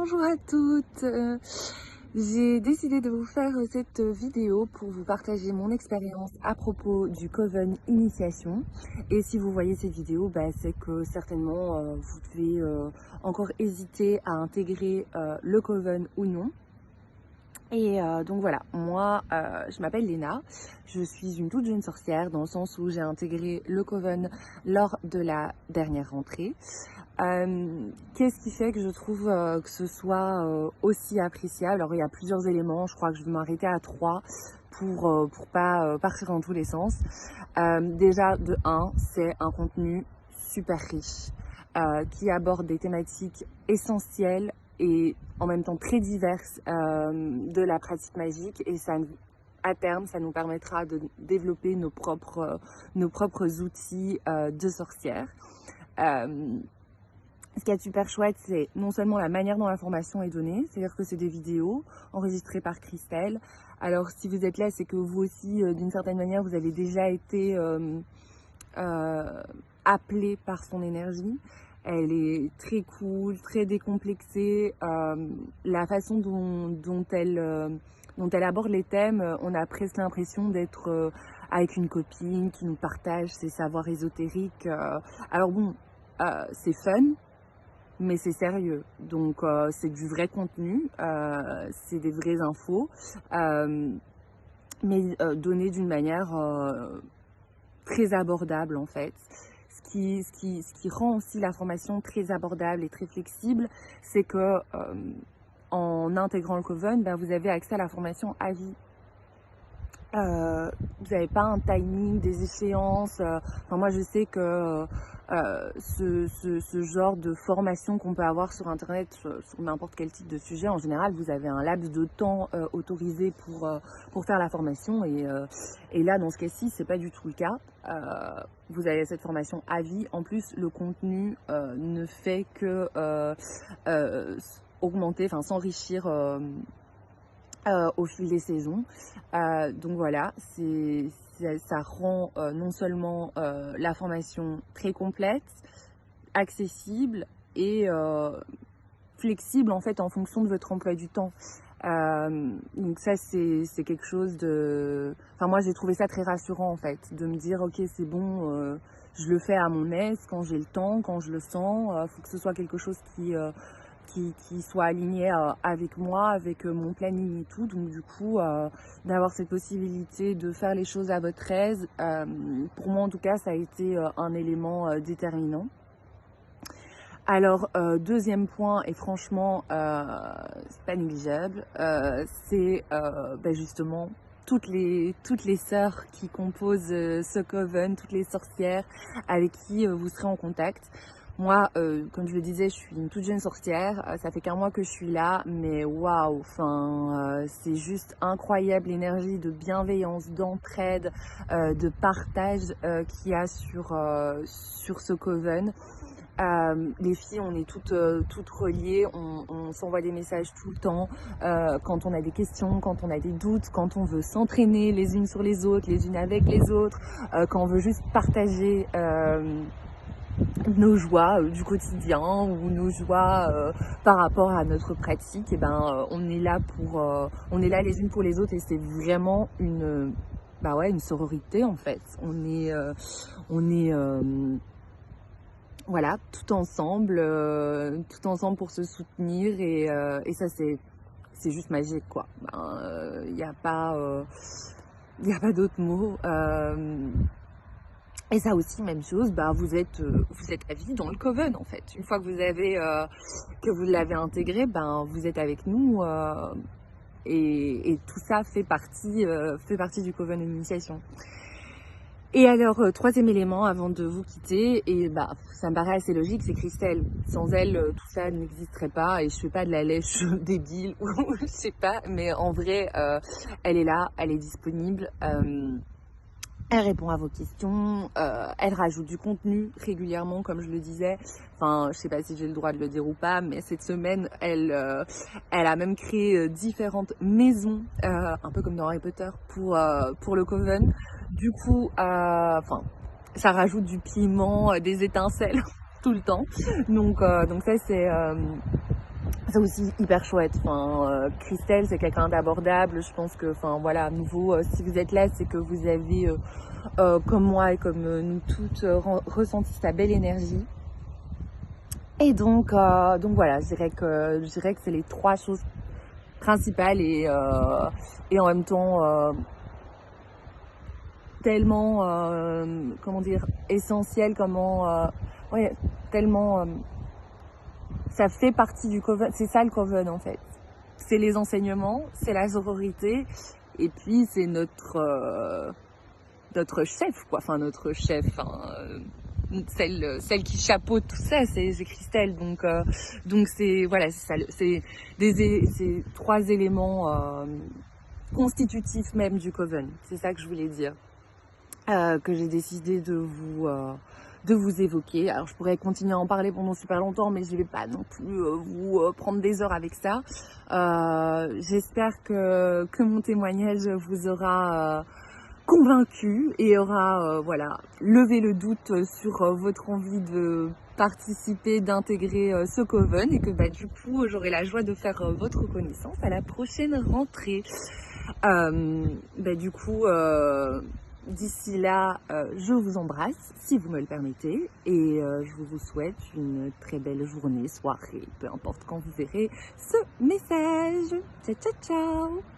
Bonjour à toutes. J'ai décidé de vous faire cette vidéo pour vous partager mon expérience à propos du Coven Initiation. Et si vous voyez cette vidéo, c'est que certainement vous devez encore hésiter à intégrer le Coven ou non. Et donc voilà, moi je m'appelle Léna, je suis une toute jeune sorcière dans le sens où j'ai intégré le Coven lors de la dernière rentrée. Qu'est-ce qui fait que je trouve que ce soit aussi appréciable? Alors il y a plusieurs éléments, je crois que je vais m'arrêter à 3 pour pas partir dans tous les sens. Déjà de 1, c'est un contenu super riche qui aborde des thématiques essentielles et en même temps très diverses de la pratique magique, et ça, à terme, ça nous permettra de développer nos propres outils de sorcière. Ce qui est super chouette, c'est non seulement la manière dont l'information est donnée, c'est-à-dire que c'est des vidéos enregistrées par Christelle. Alors si vous êtes là, c'est que vous aussi, d'une certaine manière, vous avez déjà été appelé par son énergie. Elle est très cool, très décomplexée. La façon dont elle aborde les thèmes, on a presque l'impression d'être avec une copine qui nous partage ses savoirs ésotériques. Alors bon, c'est fun, mais c'est sérieux. Donc c'est du vrai contenu, c'est des vraies infos, mais donné d'une manière très abordable en fait. Ce qui rend aussi la formation très abordable et très flexible, c'est que en intégrant le Coven, vous avez accès à la formation à vie. Vous n'avez pas un timing, des échéances. Moi, je sais que ce genre de formation qu'on peut avoir sur Internet sur n'importe quel type de sujet, en général, vous avez un laps de temps autorisé pour faire la formation. Et là, dans ce cas-ci, c'est pas du tout le cas. Vous avez cette formation à vie. En plus, le contenu ne fait que augmenter, enfin s'enrichir au fil des saisons. Donc voilà, ça rend non seulement la formation très complète, accessible et flexible en fait en fonction de votre emploi du temps. Donc ça c'est quelque chose de... Enfin moi j'ai trouvé ça très rassurant en fait, de me dire ok c'est bon, je le fais à mon aise, quand j'ai le temps, quand je le sens, faut que ce soit quelque chose qui soit aligné avec moi, avec mon planning et tout. Donc du coup, d'avoir cette possibilité de faire les choses à votre aise, pour moi en tout cas, ça a été un élément déterminant. Alors, deuxième point, et franchement, c'est pas négligeable, c'est justement toutes les sœurs qui composent ce coven, toutes les sorcières avec qui vous serez en contact. Moi, comme je le disais, je suis une toute jeune sorcière. Ça fait qu'un mois que je suis là, mais waouh, c'est juste incroyable l'énergie de bienveillance, d'entraide, de partage qu'il y a sur ce coven. Les filles, on est toutes reliées, on s'envoie des messages tout le temps, quand on a des questions, quand on a des doutes, quand on veut s'entraîner les unes sur les autres, les unes avec les autres, quand on veut juste partager nos joies du quotidien ou nos joies par rapport à notre pratique. Et on est là on est là les unes pour les autres, et c'est vraiment une sororité en fait. On est voilà, tout ensemble pour se soutenir, et ça c'est juste magique quoi. Y a pas d'autre mot. Et ça aussi, même chose, vous êtes à vie dans le coven en fait. Une fois que vous l'avez intégré, vous êtes avec nous, et tout ça fait partie du coven d'initiation. Et alors, troisième élément avant de vous quitter, et ça me paraît assez logique, c'est Christelle. Sans elle, tout ça n'existerait pas, et je fais pas de la lèche débile ou je sais pas, mais en vrai, elle est là, elle est disponible. Elle répond à vos questions, elle rajoute du contenu régulièrement, comme je le disais. Enfin, je sais pas si j'ai le droit de le dire ou pas, mais cette semaine, elle a même créé différentes maisons, un peu comme dans Harry Potter, pour le Coven. Du coup, ça rajoute du piment, des étincelles tout le temps. Donc ça, c'est aussi hyper chouette. Enfin, Christelle, c'est quelqu'un d'abordable. Je pense que, enfin voilà, à nouveau, si vous êtes là, c'est que vous avez, comme moi et comme nous toutes, ressenti sa belle énergie. Et donc voilà, je dirais que c'est les 3 choses principales et en même temps tellement, comment dire, essentielles, ouais, tellement, ça fait partie du Coven. C'est ça le Coven en fait. C'est les enseignements, c'est la sororité, et puis c'est notre chef, quoi. Enfin, notre chef, celle qui chapeaute tout ça, c'est Christelle. Donc c'est, voilà, c'est ça, c'est 3 éléments constitutifs même du Coven. C'est ça que je voulais dire, que j'ai décidé de vous évoquer. Alors je pourrais continuer à en parler pendant super longtemps, mais je vais pas non plus vous prendre des heures avec ça. J'espère que mon témoignage vous aura convaincu et aura voilà, levé le doute sur votre envie de participer, d'intégrer ce Coven, et que bah, du coup j'aurai la joie de faire votre connaissance à la prochaine rentrée. Bah, du coup d'ici là, je vous embrasse, si vous me le permettez, et je vous souhaite une très belle journée, soirée, peu importe quand vous verrez ce message. Ciao, ciao, ciao!